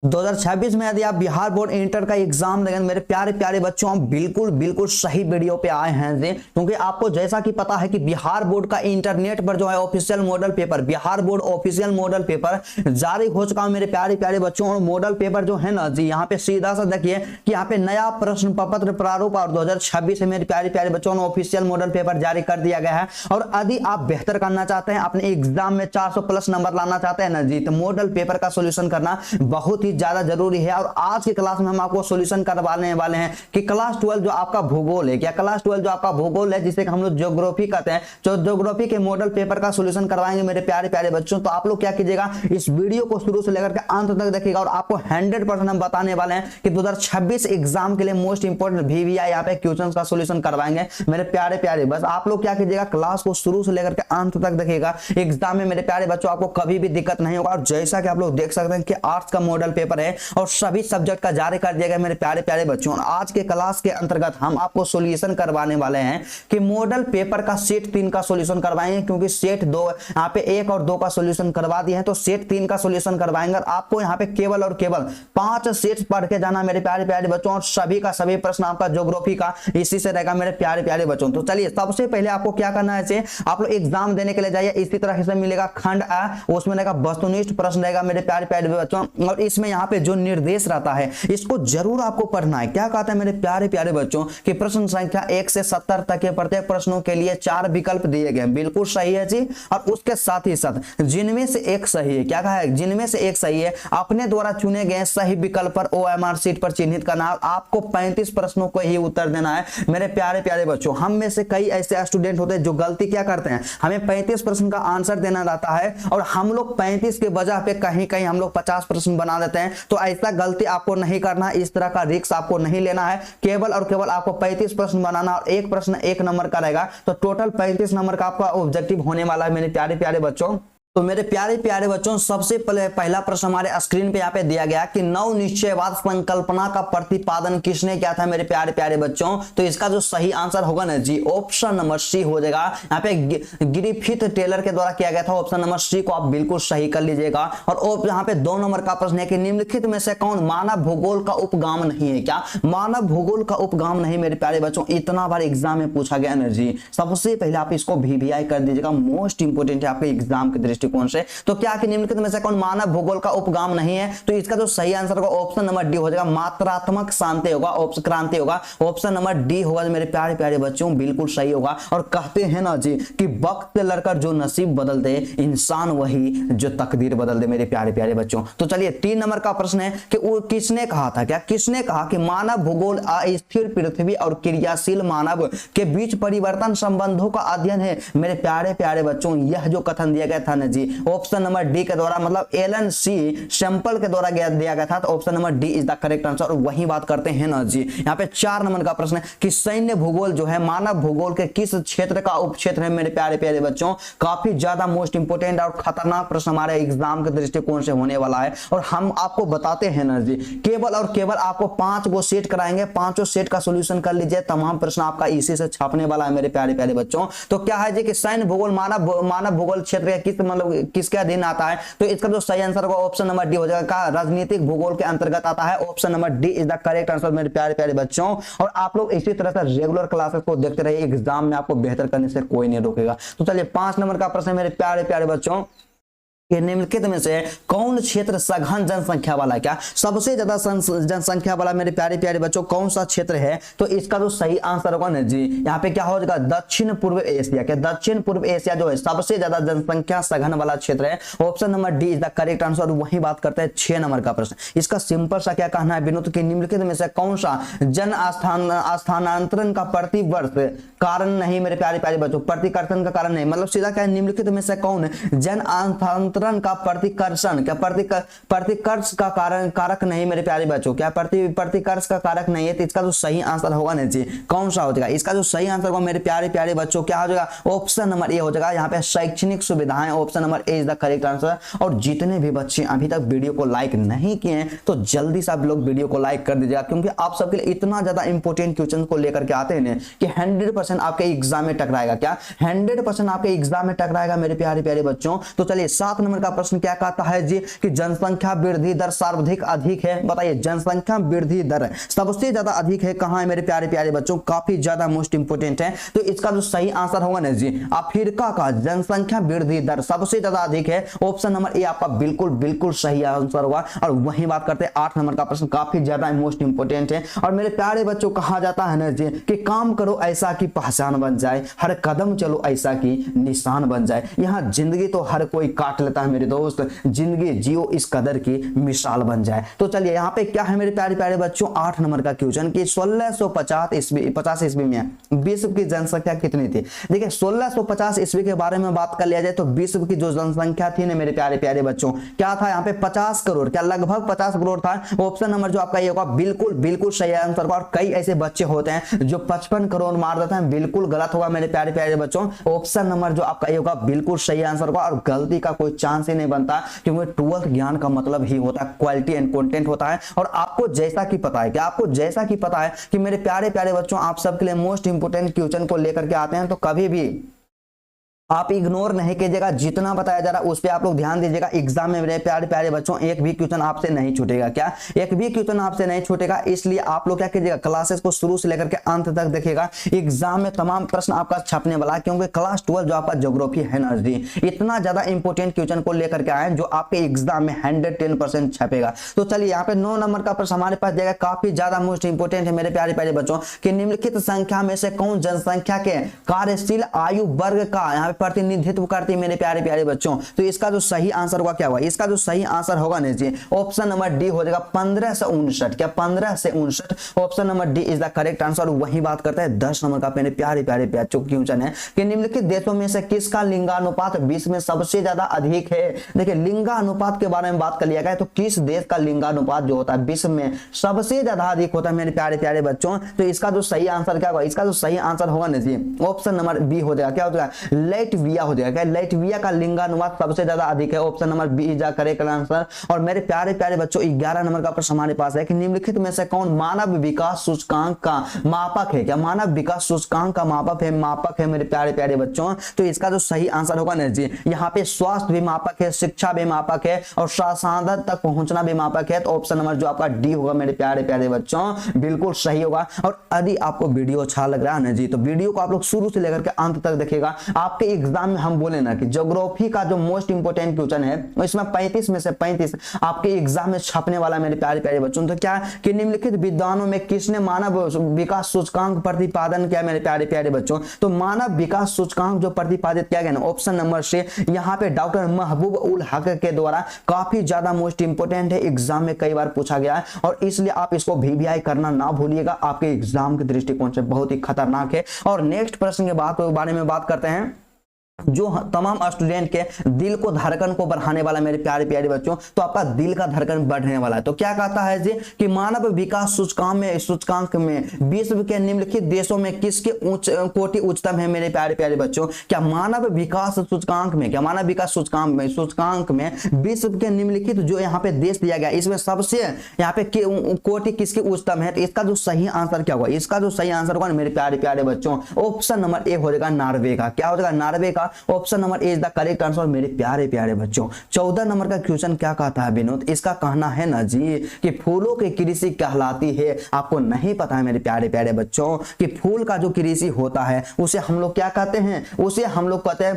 2026 में यदि आप बिहार बोर्ड इंटर का एग्जाम देंगे मेरे प्यारे प्यारे बच्चों, हम बिल्कुल बिल्कुल सही वीडियो पे आए हैं जी। क्योंकि आपको जैसा कि पता है कि बिहार बोर्ड का इंटरनेट पर जो है official model paper, Bihar board official model paper जारी हो चुका है मेरे प्यारे प्यारे बच्चों। और मॉडल पेपर जो है ना जी, यहाँ पे सीधा सा देखिए कि यहाँ पे नया प्रश्न पत्र प्रारूप और 2026 में मेरे प्यारे प्यारे बच्चों ऑफिशियल मॉडल पेपर जारी कर दिया गया है। और यदि आप बेहतर करना चाहते हैं, अपने एग्जाम में 400 प्लस नंबर लाना चाहते हैं ना जी, तो मॉडल पेपर का सोल्यूशन करना बहुत ज्यादा जरूरी है। और आज की क्लास में हम आपको सॉल्यूशन करवाने वाले हैं कि क्लास 12 जो आपका भूगोल है, क्या क्लास 12 जो आपका भूगोल है जिसे हम लोग ज्योग्राफी कहते हैं, जो ज्योग्राफी के मॉडल पेपर का सॉल्यूशन करवाएंगे मेरे प्यारे प्यारे बच्चों। तो आप लोग क्या कीजिएगा, इस वीडियो को शुरू से लेकर के अंत तक देखिएगा और आपको 100% हम बताने वाले हैं कि 2026 एग्जाम के लिए मोस्ट इंपोर्टेंट VVI यहाँ पे क्वेश्चंस का सॉल्यूशन करवाएंगे मेरे प्यारे प्यारे। बस आप लोग क्या कीजिएगा, क्लास को शुरू से लेकर के अंत तक देखिएगा। एग्जाम में मेरे प्यारे बच्चों आपको कभी भी दिक्कत नहीं होगा। और जैसा कि आप लोग देख सकते हैं कि आर्ट्स का मॉडल पेपर है और सभी सब्जेक्ट का जारी कर दिया गया मेरे प्यारे प्यारे बच्चों। और आज के क्लास के अंतर्गत हम आपको सॉल्यूशन करवाने वाले हैं कि मॉडल पेपर का सेट 3 का सॉल्यूशन करवाएंगे। क्योंकि सेट 2 यहाँ पे 1 और 2 का सॉल्यूशन करवा दिए हैं, तो सेट 3 का सॉल्यूशन करवाएंगे। और आपको यहाँ पे केवल और केवल 5 सेट्स पढ़ के जाना मेरे प्यारे प्यारे बच्चों। और सभी का सभी प्रश्न आपका ज्योग्राफी का इसी से रहेगा मेरे प्यारे प्यारे बच्चों। तो चलिए सबसे पहले आपको क्या करना है, आप लोग एग्जाम देने के लिए जाइए। इसी तरह से मिलेगा खंड आ, उसमें रहेगा वस्तुनिष्ठ प्रश्न रहेगा मेरे प्यारे प्यारे बच्चों। और इसमें यहाँ पे जो निर्देश रहता है इसको जरूर आपको पढ़ना है। क्या कहता है मेरे प्यारे प्यारे बच्चों कि प्रश्न संख्या 1 से 70 तक के प्रत्येक प्रश्नों के लिए 4 विकल्प दिए गए, बिल्कुल सही है जी। और उसके साथ ही साथ जिनमें से एक सही है, क्या कहा है, जिनमें से एक सही है अपने द्वारा चुने गए सही विकल्प पर OMR शीट पर चिन्हित करना। आपको 35 प्रश्नों को ही उत्तर देना है मेरे प्यारे प्यारे बच्चों। हम में से कई ऐसे स्टूडेंट होते हैं जो गलती क्या करते हैं, हमें 35 प्रश्न का आंसर देना रहता है और हम लोग 35 के वजह पे कहीं कहीं हम लोग 50 प्रश्न बना देते हैं। तो ऐसा गलती आपको नहीं करना है, इस तरह का रिस्क आपको नहीं लेना है। केवल और केवल आपको 35 प्रश्न बनाना और एक प्रश्न 1 नंबर का रहेगा। तो टोटल 35 नंबर का आपका ऑब्जेक्टिव होने वाला है मेरे प्यारे प्यारे बच्चों। तो मेरे प्यारे प्यारे बच्चों सबसे पहला प्रश्न हमारे स्क्रीन पे यहाँ पे दिया गया कि नव निश्चयवाद संकल्पना का प्रतिपादन किसने किया था मेरे प्यारे प्यारे बच्चों। तो इसका जो सही आंसर होगा ना जी, ऑप्शन नंबर सी हो जाएगा। यहाँ पे ग्रिफिथ टेलर के द्वारा किया गया था। ऑप्शन नंबर सी को आप बिल्कुल सही कर लीजिएगा। और यहाँ पे 2 नंबर का प्रश्न है कि निम्नलिखित में से कौन मानव भूगोल का उपगाम नहीं है। क्या मानव भूगोल का उपगाम नहीं मेरे प्यारे बच्चों, इतना बार एग्जाम में पूछा गया ना जी। सबसे पहले आप इसको VVI कर दीजिएगा, मोस्ट इंपोर्टेंट है आपके एग्जाम के दृष्टिकोण से। तो क्या कि निम्नलिखित में से कौन मानव भूगोल का उपगाम नहीं है। तो इसका जो सही आंसर होगा ऑप्शन नंबर डी हो जाएगा, मात्रात्मक शांति होगा, क्रांति होगा। ऑप्शन नंबर डी होगा मेरे प्यारे प्यारे बच्चों, बिल्कुल सही होगा। और कहते हैं ना जी कि वक्त लड़कर जो नसीब बदल दे, इंसान वही जो तकदीर बदल दे मेरे प्यारे प्यारे बच्चों। तो चलिए 3 नंबर का प्रश्न है कि वो किसने कहा था, क्या किसने कहा कि मानव भूगोल अस्थिर पृथ्वी और क्रियाशील मानव के बीच परिवर्तन संबंधों का अध्ययन है मेरे प्यारे प्यारे बच्चों। यह जो कथन दिया गया था ना जी, ऑप्शन नंबर डी के द्वारा, मतलब एलन सी सैंपल के द्वारा दिया गया था। तो option number D is the correct answer. और वही बात करते हैं ना जी, यहाँ पे 4 नंबर का प्रश्न है कि सैन्य भूगोल जो है मानव भूगोल के किस क्षेत्र का उपक्षेत्र है मेरे प्यारे प्यारे बच्चों। काफी ज्यादा मोस्ट इंपोर्टेंट और खतरनाक प्रश्न हमारे एग्जाम के दृष्टिकोण से होने वाला है। और हम आपको बताते हैं ना जी, केवल और केवल आपको 5 गो सेट कराएंगे, 5 सेट का सोल्यूशन कर लीजिए, तमाम प्रश्न आपका इसी से छापने वाला है मेरे प्यारे प्यारे बच्चों। तो क्या है जी कि सैन्य भूगोल मानव भूगोल क्षेत्र किस मतलब किसके अधीन आता है। तो इसका जो सही आंसर होगा ऑप्शन नंबर डी हो जाएगा, राजनीतिक भूगोल के अंतर्गत आता है। Option number D is the correct answer मेरे प्यारे प्यारे बच्चों। और आप लोग इसी तरह से रेगुलर क्लासेस को देखते रहिए, एग्जाम में आपको बेहतर करने से कोई नहीं रोकेगा। तो चलिए 5 नंबर का प्रश्न मेरे प्यारे प्यारे बच्चों, निम्नलिखित में से कौन क्षेत्र सघन जनसंख्या वाला, क्या सबसे ज्यादा जनसंख्या वाला मेरे प्यारे प्यारे बच्चों कौन सा क्षेत्र है। तो इसका जो सही आंसर होगा ना जी, यहाँ पे क्या हो जाएगा, दक्षिण पूर्व एशिया। क्या दक्षिण पूर्व एशिया जो है सबसे ज्यादा जनसंख्या सघन वाला क्षेत्र है। Option number D is the correct answer. वही बात करते हैं 6 नंबर का प्रश्न, इसका सिंपल सा क्या कहना है विनोद की निम्नलिखित में से कौन सा जन स्थानांतरण का प्रतिवर्ष कारण नहीं मेरे प्यारे प्यारे बच्चों, प्रतिकर्षण का कारण नहीं, मतलब सीधा क्या निम्नलिखित में से कौन जन का प्रतिकर्षण, क्या प्रतिकर्ष का कारक नहीं मेरे प्यारे बच्चों, क्या प्रतिकर्ष का कारक नहीं है। तो इसका जो सही आंसर होगा ना जी, कौन सा हो जाएगा, इसका जो सही आंसर होगा मेरे प्यारे प्यारे बच्चों क्या हो जाएगा, ऑप्शन नंबर ए हो जाएगा। यहाँ पे शैक्षणिक सुविधाएं, option number A is the correct answer. और जितने भी बच्चे अभी तक वीडियो को लाइक नहीं किए हैं तो जल्दी से आप लोग वीडियो को लाइक कर दीजिएगा, क्योंकि आप सबके लिए इतना ज्यादा इंपॉर्टेंट क्वेश्चन को लेकर के आते हैं कि 100% आपके एग्जाम में टकराएगा। क्या 100% आपके एग्जाम में टकराएगा मेरे प्यारे प्यारे बच्चों। तो चलिए 7 नंबर का प्रश्न क्या कहता है जी कि जनसंख्या वृद्धि दर सर्वाधिक अधिक है। बताइए जनसंख्या वृद्धि दर सबसे ज्यादा अधिक है कहां है मेरे प्यारे प्यारे बच्चों, काफी ज्यादा मोस्ट इंपोर्टेंट है। तो इसका जो सही आंसर होगा ना जी अफ्रीका का जनसंख्या वृद्धि दर सबसे ज्यादा अधिक है। ऑप्शन नंबर ए आपका बिल्कुल बिल्कुल सही आंसर होगा। और वही बात करते हैं 8 नंबर का प्रश्न, काफी ज्यादा मोस्ट इंपोर्टेंट है। और मेरे प्यारे बच्चों कहा जाता है ना जी कि काम करो ऐसा की पहचान बन जाए, हर कदम चलो ऐसा की निशान बन जाए। यहाँ जिंदगी तो हर कोई काट लेता है मेरे दोस्त, जिंदगी जियो इस कदर की मिसाल बन जाए। तो चलिए यहाँ पे क्या है मेरे प्यारे प्यारे बच्चों 8 नंबर का क्वेश्चन कि 1650 ईस्वी में विश्व की जनसंख्या कितनी थी। देखिए 1650 ईस्वी के बारे में बात कर लिया जाए तो विश्व की जो जनसंख्या थी ना मेरे प्यारे प्यारे बच्चों क्या था यहाँ पे 50 करोड़, क्या लगभग 50 करोड़ था। ऑप्शन नंबर जो आपका ये होगा बिल्कुल बिल्कुल सही आंसर होगा। और कई ऐसे बच्चे होते हैं जो 55 करोड़ मार देते हैं, बिल्कुल गलत होगा मेरे प्यारे प्यारे बच्चों। ऑप्शन नंबर जो आपका ये होगा बिल्कुल सही आंसर होगा और गलती का कोई चांस ही नहीं बनता, क्योंकि 12th ज्ञान का मतलब ही होता है क्वालिटी एंड कंटेंट होता है। और आपको जैसा कि पता है कि आपको जैसा कि पता है कि मेरे प्यारे प्यारे बच्चों आप सबके लिए मोस्ट इंपोर्टेंट क्वेश्चन को लेकर के आते हैं, तो कभी भी आप इग्नोर नहीं कीजिएगा, जितना बताया जा रहा है उस पर आप लोग ध्यान दीजिएगा। एग्जाम में मेरे प्यारे प्यारे बच्चों एक भी क्वेश्चन आपसे नहीं छूटेगा, क्या एक भी क्वेश्चन आपसे नहीं छूटेगा। इसलिए आप लोग क्या कीजिएगा क्लासेस को शुरू से लेकर के अंत तक देखिएगा। एग्जाम में तमाम प्रश्न आपका छपने वाला है, क्योंकि क्लास 12 जो आपका ज्योग्राफी है ना जी इतना ज्यादा इंपोर्टेंट क्वेश्चन को लेकर के आए जो आपके एग्जाम में 110% छपेगा। तो चलिए यहाँ पे 9 नंबर का प्रश्न हमारे पास जाएगा, काफी ज्यादा मोस्ट इंपोर्टेंट है मेरे प्यारे प्यारे बच्चों कि निम्नलिखित संख्या में से कौन जनसंख्या के कार्यशील आयु वर्ग का यहाँ प्रतिनिधित्व करती है मेरे प्यारे प्यारे बच्चों। तो इसका जो सही आंसर होगा क्या होगा, इसका जो सही आंसर होगा ना जी ऑप्शन नंबर डी हो जाएगा 15 से 59, क्या 15 से 59। Option number D is the correct answer. वही बात करते हैं 10 नंबर का मेरे प्यारे प्यारे बच्चों क्वेश्चन है कि निम्नलिखित देशों में से किसका लिंगानुपात विश्व में सबसे ज्यादा अधिक है। देखिए लिंगानुपात के बारे में बात कर लिया गया तो किस देश का लिंगानुपात जो होता है विश्व में सबसे ज्यादा अधिक होता है मेरे प्यारे प्यारे बच्चों। तो इसका जो सही आंसर क्या होगा, इसका जो सही आंसर होगा ना जी ऑप्शन नंबर बी हो जाएगा, क्या हो जाएगा लैटविया हो जाएगा। लैटविया का लिंगानुपात सबसे ज्यादा अधिक है। Option number B is the correct answer. और मेरे प्यारे प्यारे बच्चों 11 नंबर का प्रश्न हमारे पास है कि निम्नलिखित में से कौन मानव विकास सूचकांक का मापक है, क्या मानव विकास सूचकांक का मापक है मेरे प्यारे प्यारे बच्चों। तो इसका जो सही आंसर होगा ना जी यहाँ पे स्वास्थ्य भी मापक है, शिक्षा भी मापक है और साधन तक पहुंचना भी मापक है। तो ऑप्शन नंबर जो आपका डी होगा मेरे प्यारे प्यारे बच्चों बिल्कुल सही होगा। और यदि आपको वीडियो अच्छा लग रहा है ना जी तो वीडियो को आप लोग शुरू से लेकर के अंत तक देखिएगा। आपके एग्जाम में हम बोले ना कि ज्योग्राफी का जो मोस्ट इंपोर्टेंट क्वेश्चन है इसमें 35 में से 35 आपके एग्जाम में छपने वाला मेरे प्यारे प्यारे बच्चों। तो क्या कि निम्नलिखित विद्वानों में किसने मानव विकास सूचकांक प्रतिपादन किया मेरे प्यारे प्यारे बच्चों। तो मानव विकास सूचकांक जो प्रतिपादित किया गया ना ऑप्शन नंबर से यहाँ पे डॉक्टर महबूब उल हक के द्वारा काफी ज्यादा मोस्ट इंपोर्टेंट है, एग्जाम में कई बार पूछा गया है और इसलिए आप इसको VVI करना ना भूलिएगा, आपके एग्जाम के दृष्टिकोण से बहुत ही खतरनाक है। और नेक्स्ट प्रश्न के बारे में बात करते हैं जो तमाम स्टूडेंट के दिल को धड़कन को बढ़ाने वाला मेरे प्यारे प्यारे बच्चों। तो आपका दिल का धड़कन बढ़ने वाला है। तो क्या कहता है जी कि मानव विकास सूचकांक में विश्व के निम्नलिखित देशों में किसके कोटि उच्चतम है मेरे प्यारे प्यारे बच्चों। क्या मानव विकास सूचकांक में, क्या मानव विकास सूचकांक में विश्व के निम्नलिखित जो यहाँ पे देश दिया गया इसमें सबसे यहाँ पे कोटि किसकी उच्चतम है। तो इसका जो सही आंसर क्या होगा, इसका जो सही आंसर होगा मेरे प्यारे प्यारे बच्चों ऑप्शन नंबर ए हो जाएगा नॉर्वे का। क्या हो जाएगा नॉर्वे का। Option number A is the correct answer मेरे प्यारे प्यारे बच्चों। 14 नंबर का क्वेश्चन क्या कहता है विनोद, इसका कहना है ना जी कि फूलों की कृषि कहलाती है। आपको नहीं पता है मेरे प्यारे प्यारे बच्चों कि फूल का जो कृषि होता है उसे हम लोग क्या कहते हैं, उसे हम लोग कहते हैं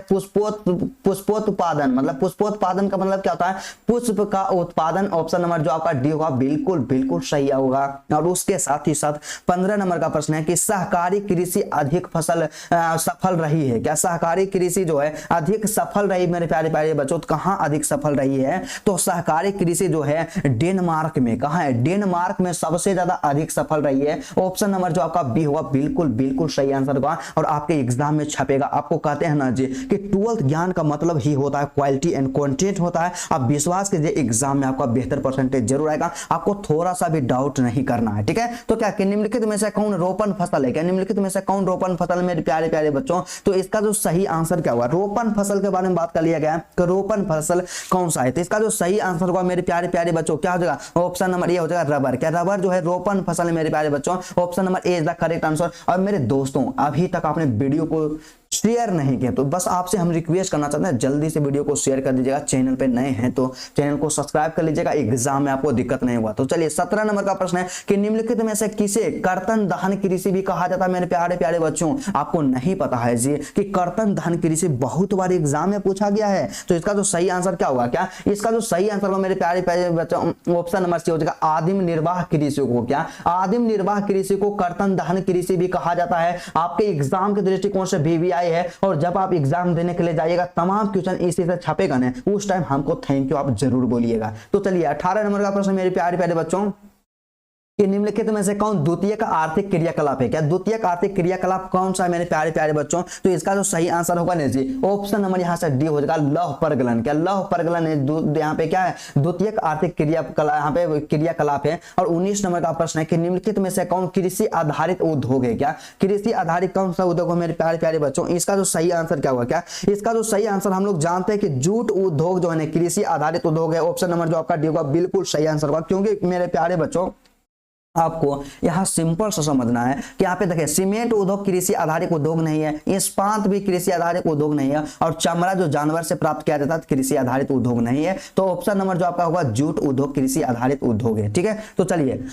पुष्पोत्पादन। मतलब पुष्पोत्पादन का मतलब क्या होता है, पुष्प का उत्पादन। ऑप्शन नंबर जो आपका डी होगा बिल्कुल बिल्कुल सही होगा। और उसके साथ ही साथ 15 नंबर का प्रश्न है कि सहकारी कृषि अधिक सफल रही है। क्या सहकारी कृषि जो है अधिक सफल रही मेरे प्यारे प्यारे बच्चों। तो कहां अधिक सफल रही है, तो सहकारी कृषि जो है डेनमार्क में। कहां है, डेनमार्क में सबसे ज्यादा अधिक सफल रही है। ऑप्शन नंबर जो आपका बी होगा बिल्कुल बिल्कुल सही आंसर होगा और आपके एग्जाम में छपेगा। आपको कहते हैं ना जी कि 12th ज्ञान का मतलब ही होता है क्वालिटी एंड कंटेंट होता है। आप विश्वास कीजिए एग्जाम में आपका बेहतर परसेंटेज जरूर आएगा, आपको थोड़ा सा भी डाउट नहीं करना है, ठीक है। तो क्या कि निम्नलिखित में से कौन रोपण फसल है, क्या निम्नलिखित में से कौन रोपण फसल मेरे प्यारे प्यारे बच्चों। तो इसका जो सही आंसर क्या हुआ, रोपण फसल के बारे में बात कर लिया गया कि रोपण फसल कौन सा है। तो इसका जो सही आंसर होगा मेरे प्यारे प्यारे बच्चों क्या हो जाएगा, ऑप्शन नंबर ए हो जाएगा रबर। क्या रबर जो है रोपण फसल है मेरे प्यारे बच्चों। Option number A is the correct answer. और मेरे दोस्तों अभी तक आपने वीडियो को शेयर नहीं किया। तो बस आपसे हम रिक्वेस्ट करना चाहते हैं जल्दी से वीडियो को शेयर कर दीजिएगा। चैनल पे नए हैं तो चैनल को सब्सक्राइब कर लीजिएगा, एग्जाम में आपको दिक्कत नहीं हुआ। तो चलिए 17 नंबर का प्रश्न है कि निम्नलिखित में से किसे कर्तन दहन कृषि भी कहा जाता है। मेरे प्यारे प्यारे बच्चों, आपको नहीं पता है जी कि कर्तन दहन कृषि बहुत बार एग्जाम में पूछा गया है। तो इसका जो सही आंसर क्या होगा, क्या इसका जो सही आंसर होगा मेरे प्यारे प्यारे बच्चों ऑप्शन नंबर सी हो जाएगा आदिम निर्वाह कृषि को। क्या आदिम निर्वाह कृषि को कर्तन दहन कृषि भी कहा जाता है। आपके एग्जाम के दृष्टिकोण से VVI है, और जब आप एग्जाम देने के लिए जाइएगा तमाम क्वेश्चन इसी से छपेगा ना, उस टाइम हमको थैंक यू आप जरूर बोलिएगा। तो चलिए 18 नंबर का प्रश्न मेरे प्यारे प्यारे बच्चों कि निम्नलिखित में से कौन द्वितीयक आर्थिक क्रियाकलाप है। क्या द्वितीयक आर्थिक क्रियाकलाप कौन सा है मेरे प्यारे प्यारे बच्चों। तो इसका जो सही आंसर होगा ना जी, ऑप्शन नंबर यहां से डी हो जाएगा लौह परगलन। क्या लौह परगलन है यहाँ पे क्या है, द्वितीयक आर्थिक क्रियाकलाप यहाँ पे क्रियाकलाप है। और 19 नंबर का प्रश्न है कि निम्नलिखित में से कौन कृषि आधारित उद्योग है। क्या कृषि आधारित कौन सा उद्योग है मेरे प्यारे प्यारे बच्चों। इसका जो सही आंसर क्या होगा, क्या इसका जो सही आंसर हम लोग जानते हैं कि जूट उद्योग जो है कृषि आधारित उद्योग है। ऑप्शन नंबर जो आपका डी होगा बिल्कुल सही आंसर होगा, क्योंकि मेरे प्यारे बच्चों आपको यहाँ सिंपल सा समझना है कि यहाँ पे देखिए सीमेंट उद्योग कृषि आधारित उद्योग नहीं है, इस्पात भी कृषि आधारित उद्योग नहीं है, और चमड़ा जो जानवर से प्राप्त किया जाता है कृषि आधारित उद्योग नहीं है। तो ऑप्शन नंबर जो आपका होगा जूट उद्योग कृषि आधारित उद्योग है। ठीक है, तो चलिए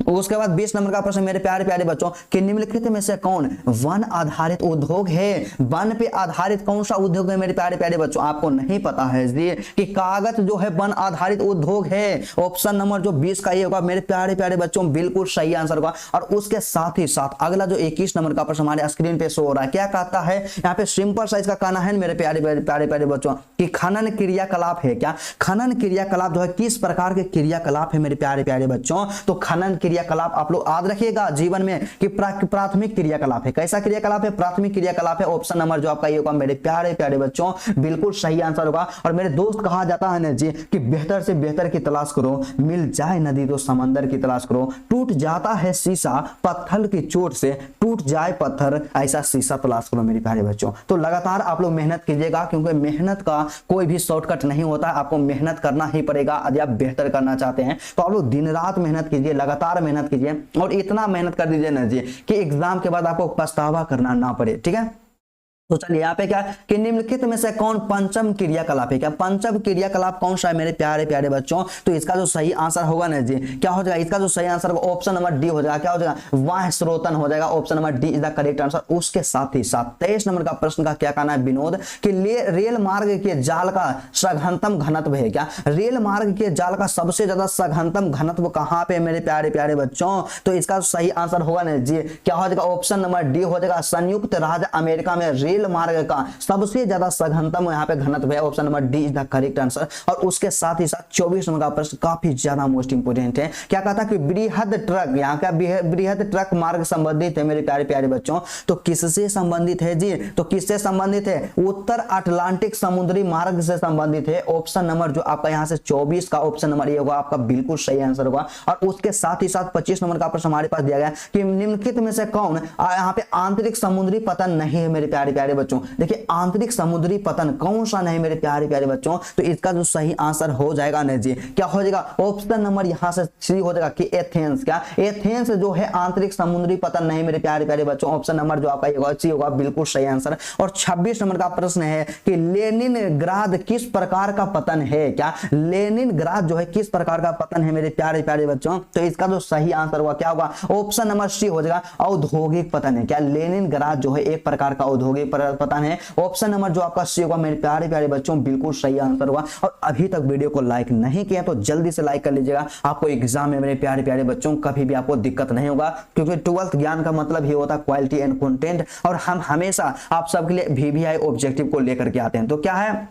उसके बाद 20 नंबर का प्रश्न मेरे प्यारे प्यारे बच्चों कि निम्नलिखित में से कौन वन आधारित उद्योग है। वन पे आधारित कौन सा उद्योग है मेरे प्यारे प्यारे बच्चों, आपको नहीं पता है जी कि कागज जो है वन आधारित उद्योग है। ऑप्शन नंबर जो 20 का ये होगा मेरे प्यारे प्यारे बच्चों बिल्कुल सही आंसर होगा। और उसके साथ ही साथ अगला जो 21 नंबर का प्रश्न हमारे स्क्रीन पे शो हो रहा है, क्या कहता है यहाँ पे सिंपल साइज का कहना है मेरे प्यारे प्यारे प्यारे बच्चों कि खनन क्रियाकलाप है। क्या खनन क्रियाकलाप जो है किस प्रकार के क्रियाकलाप है मेरे प्यारे प्यारे बच्चों। तो खनन क्रियाकलाप आप लोग याद रखिएगा जीवन में कि प्राथमिक क्रियाकलाप है। कैसा क्रियाकलाप है, प्राथमिक क्रियाकलाप है। ऑप्शन नंबर जो आपका ये होगा मेरे प्यारे प्यारे बच्चों बिल्कुल सही आंसर होगा। और मेरे दोस्त कहा जाता है ना जी कि बेहतर से बेहतर की तलाश करो, मिल जाए नदी तो समंदर की तलाश करो, टूट जाता है शीशा पत्थर की चोट से, टूट जाए पत्थर ऐसा शीशा तलाश करो मेरे प्यारे बच्चों। तो लगातार आप लोग मेहनत कीजिएगा, क्योंकि मेहनत का कोई भी शॉर्टकट नहीं होता है, आपको मेहनत करना ही पड़ेगा। यदि आप बेहतर करना चाहते हैं तो आप लोग दिन रात मेहनत कीजिए, लगातार मेहनत कीजिए, और इतना मेहनत कर दीजिए ना जी कि एग्जाम के बाद आपको पछतावा करना ना पड़े। ठीक है, तो चलिए यहाँ पे क्या कि निम्नलिखित में से कौन पंचम क्रियाकलाप है। क्या पंचम क्रियाकलाप कौन सा है मेरे प्यारे प्यारे बच्चों। तो इसका जो सही आंसर होगा ना जी क्या हो जाएगा, इसका जो सही आंसर होगा ऑप्शन नंबर डी हो जाएगा। क्या हो जाएगा, वाह स्रोतन हो जाएगा। Option number D is the correct answer. उसके साथ ही साथ 23 नंबर का प्रश्न का क्या कहना है विनोद कि रेल मार्ग के जाल का सघनतम घनत्व है। क्या रेल मार्ग के जाल का सबसे ज्यादा सघनतम घनत्व कहां पे मेरे प्यारे प्यारे बच्चों। तो इसका सही आंसर होगा ना जी क्या हो जाएगा, ऑप्शन नंबर डी हो जाएगा। संयुक्त राज्य अमेरिका में रेल मार्ग का सबसे ज्यादा सघनतम यहाँ पे घनत्व है। Option number D is the correct answer. और उसके साथ ही साथ 24 नंबर का प्रश्न काफी ज्यादा मोस्ट इंपोर्टेंट है। क्या कहता है कि बृहद ट्रक, यहाँ का बृहद ट्रक मार्ग संबंधित है मेरे प्यारे प्यारे बच्चों। तो किससे संबंधित है जी, तो किससे संबंधित है, उत्तर अटलांटिक समुद्री मार्ग से संबंधित है। ऑप्शन नंबर जो आपका यहाँ से 24 का ऑप्शन नंबर ये होगा आपका बिल्कुल सही आंसर होगा। और उसके साथ ही साथ 25 नंबर का प्रश्न हमारे पास दिया गया कि निम्नलिखित में से कौन यहाँ पे आंतरिक समुद्री पतन नहीं है मेरे प्यारे प्यारे बच्चों। देखिए आंतरिक समुद्री पतन कौन सा नहीं मेरे प्यारे प्यारे बच्चों। तो इसका जो सही आंसर हो जाएगा ना जी क्या हो जाएगा, ऑप्शन नंबर यहां से सी हो जाएगा कि एथेंस। क्या एथेंस जो है आंतरिक समुद्री पतन नहीं मेरे प्यारे प्यारे बच्चों। ऑप्शन नंबर जो आपका सी होगा बिल्कुल सही आंसर। और 26 नंबर का प्रश्न है कि लेनिनग्राद किस प्रकार का पतन है। क्या लेनिनग्राद जो है किस प्रकार का पतन है मेरे प्यारे प्यारे बच्चों। तो इसका जो सही आंसर होगा क्या होगा, ऑप्शन नंबर सी हो जाएगा औद्योगिक पतन है। क्या लेनिनग्राद जो है एक प्रकार का औद्योगिक पतन है। ऑप्शन नंबर जो आपका सी होगा मेरे प्यारे प्यारे बच्चों बिल्कुल सही आंसर होगा। और अभी तक वीडियो को लाइक नहीं किया तो जल्दी से लाइक कर लीजिएगा। आपको एग्जाम में मेरे प्यारे प्यारे बच्चों कभी भी आपको दिक्कत नहीं होगा, क्योंकि 12th ज्ञान का मतलब ही होता है क्वालिटी एंड कंटेंट। और हम हमेशा आप सबके लिए VVI ऑब्जेक्टिव को लेकर के आते हैं। तो क्या है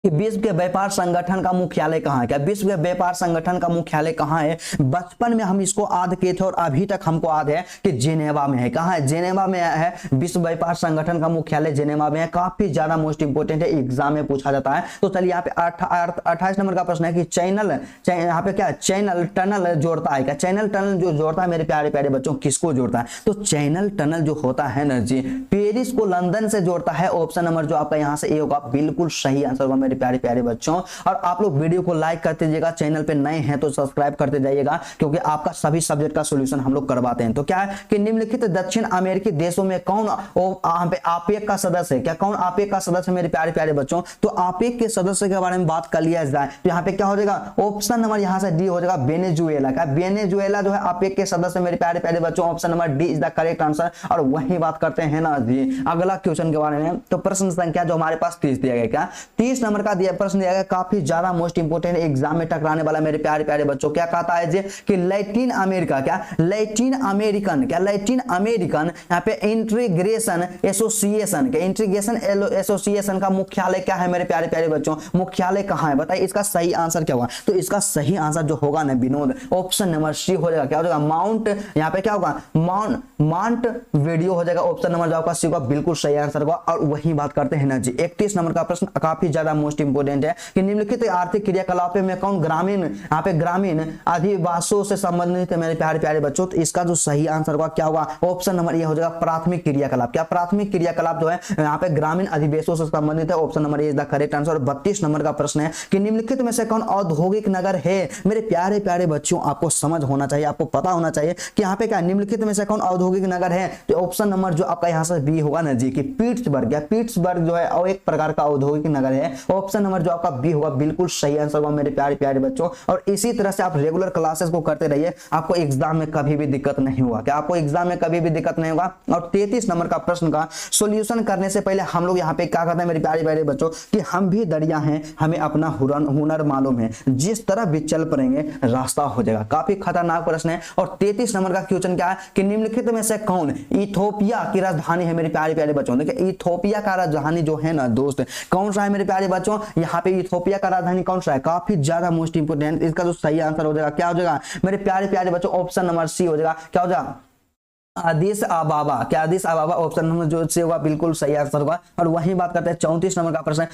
कि विश्व के व्यापार संगठन का मुख्यालय कहाँ है। क्या विश्व के व्यापार संगठन का मुख्यालय कहाँ है। बचपन में हम इसको याद किए थे और अभी तक हमको याद है कि जेनेवा में है। कहाँ है, जेनेवा में है। विश्व व्यापार संगठन का मुख्यालय जेनेवा में है। काफी ज्यादा मोस्ट इंपोर्टेंट है, एग्जाम में पूछा जाता है। तो चलिए यहाँ पे 28 नंबर का प्रश्न है कि चैनल यहाँ पे क्या चैनल टनल जोड़ता है। क्या चैनल टनल जो जोड़ता है मेरे प्यारे प्यारे बच्चों किसको जोड़ता है। तो चैनल टनल जो होता है ना जी पेरिस को लंदन से जोड़ता है। ऑप्शन नंबर जो आपका यहाँ से ए होगा बिल्कुल सही आंसर होगा मेरे प्यारे प्यारे बच्चों। और आप लोग वीडियो को लाइक करते जाइएगा, चैनल पे नए हैं तो सब्सक्राइब करते जाइएगा, क्योंकि आपका सभी सब्जेक्ट का सॉल्यूशन हम लोग करवाते हैं। तो क्या है कि निम्नलिखित दक्षिण अमेरिकी देशों में कौन आपेक का सदस्य है, क्या कौन आपेक का सदस्य मेरे प्यारे प्यारे बच्चों। तो आपेक के सदस्य के बारे में बात कर लिया जाए तो यहाँ पे क्या हो जाएगा, ऑप्शन नंबर यहाँ से डी हो जाएगा, वेनेजुएला का। वेनेजुएला जो है आपेक के सदस्य मेरे प्यारे प्यारे बच्चों, option number D is the correct answer. और वही बात करते हैं ना जी अगला क्वेश्चन के बारे में। तो प्रश्न संख्या जो हमारे पास 30 दिया गया, क्या 30 नंबर का दिया प्रश्न दिया गया, काफी ज्यादा मोस्ट इंपोर्टेंट एग्जाम में टकराने वाला मेरे प्यारे प्यारे बच्चों। क्या कहता है जी कि लैटिन अमेरिका, क्या लैटिन अमेरिकन, क्या लैटिन अमेरिकन यहाँ पे इंटीग्रेशन एसोसिएशन, क्या इंटीग्रेशन एसोसिएशन का मुख्यालय क्या है मेरे प्यारे प्यारे बच्चों, मुख्यालय कहां है बताइए। इसका सही आंसर क्या होगा, तो इसका सही आंसर जो होगा ना विनोद, ऑप्शन नंबर सी हो जाएगा। क्या हो जाएगा, माउंट, यहाँ पे क्या होगा माउंट वीडियो हो जाएगा, ऑप्शन नंबर जो आपका सी होगा बिल्कुल सही आंसर होगा। और वही बात करते हैं ना जी 31 नंबर का प्रश्न काफी ज्यादा मोस्ट इंपोर्टेंट है कि निम्नलिखित आर्थिक क्रियाकलापों में कौन ग्रामीण, यहाँ पे ग्रामीण अधिवासों से संबंधित है मेरे प्यारे प्यारे बच्चों। तो इसका जो सही आंसर होगा क्या होगा, ऑप्शन नंबर ये हो जाएगा प्राथमिक क्रियाकलाप। क्या प्राथमिक क्रियाकलाप जो है यहाँ पे ग्रामीण अधिवेशों से संबंधित है, option number A is the correct answer. 32 number का प्रश्न है कि निम्नलिखित में से कौन औद्योगिक नगर है मेरे प्यारे प्यारे बच्चों। आपको समझ होना चाहिए, आपको पता होना चाहिए कि यहाँ पे क्या निम्नलिखित में से कौन औद्योगिक नगर है। तो ऑप्शन नंबर जो आपका यहाँ से बी होगा ना जी कि पीट्सबर्ग, या पीट्सबर्ग जो है और एक प्रकार का औद्योगिक नगर है, ऑप्शन नंबर जो आपका बी होगा बिल्कुल सही आंसर होगा मेरे प्यारे प्यारे बच्चों। और इसी तरह से आप रेगुलर क्लासेस को करते रहिए, आपको एग्जाम में कभी भी दिक्कत नहीं होगा। क्या आपको एग्जाम में कभी भी दिक्कत नहीं होगा। और 33 नंबर का प्रश्न का सॉल्यूशन करने से पहले हम लोग यहाँ पे क्या करते हैं मेरे प्यारे प्यारे बच्चों कि हम भी दरिया हैं, हमें अपना हुनर मालूम है, जिस तरह भी चल पड़ेंगे रास्ता हो जाएगा। काफी खतरनाक प्रश्न है। और 33 नंबर का क्वेश्चन क्या है कि निम्नलिखित में से कौन इथोपिया की राजधानी है मेरे प्यारे प्यारे बच्चों। देखिए इथोपिया का राजधानी जो है ना दोस्त कौन सा है मेरे प्यारे बच्चों, यहाँ पे इथोपिया का राजधानी कौन सा है, काफी ज्यादा मोस्ट इंपोर्टेंट। इसका जो सही आंसर हो जाएगा क्या हो जाएगा मेरे प्यारे प्यारे बच्चों, ऑप्शन नंबर सी हो जाएगा। क्या हो जाएगा, अदिस अबाबा। क्या अदिस अबाबा, ऑप्शन नंबर जो से होगा बिल्कुल सही आंसर होगा। और वही बात करते हैं 34 नंबर का प्रश्न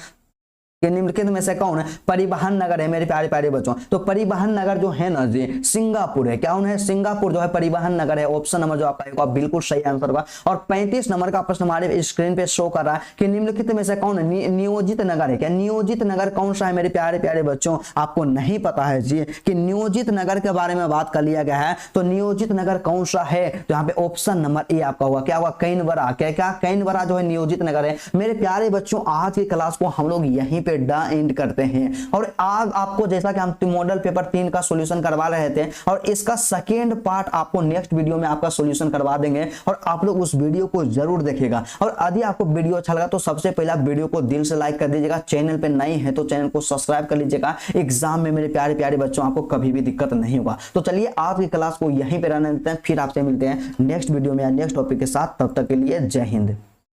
कि निम्नलिखित में से कौन परिवहन नगर है मेरे प्यारे प्यारे बच्चों। तो परिवहन नगर जो है ना जी सिंगापुर है। क्या है, सिंगापुर जो है परिवहन नगर है, ऑप्शन नंबर जो आपका बिल्कुल सही आंसर होगा। और 35 नंबर का प्रश्न हमारे स्क्रीन पे शो कर रहा है कि निम्नलिखित में से कौन नियोजित नगर है। क्या नियोजित नगर कौन सा है मेरे प्यारे प्यारे बच्चों, आपको नहीं पता है जी कि नियोजित नगर के बारे में बात कर लिया गया है। तो नियोजित नगर कौन सा है, तो यहाँ पे ऑप्शन नंबर ए आपका होगा। क्या होगा, कैनबरा। क्या कैनबरा जो है नियोजित नगर है। मेरे प्यारे बच्चों आज की क्लास को हम लोग यहीं पे एंड करते हैं। और आज आपको जैसा कि हम मॉडल पेपर 3 का सॉल्यूशन करवा रहे थे, और इसका सेकेंड पार्ट आपको नेक्स्ट वीडियो में आपका सॉल्यूशन करवा देंगे, और आप लोग उस वीडियो को जरूर देखिएगा। और यदि आपको वीडियो अच्छा लगा तो सबसे पहले वीडियो को दिल से लाइक कर दीजिएगा, चैनल पे नए हैं तो चैनल को सब्सक्राइब कर लीजिएगा। एग्जाम में मेरे प्यारे प्यारे बच्चों आपको कभी भी दिक्कत नहीं होगा। तो चलिए आज की क्लास को यहीं पे रहने देते हैं, फिर आपसे मिलते हैं नेक्स्ट वीडियो में या नेक्स्ट टॉपिक के साथ। तब तक के लिए जय हिंद।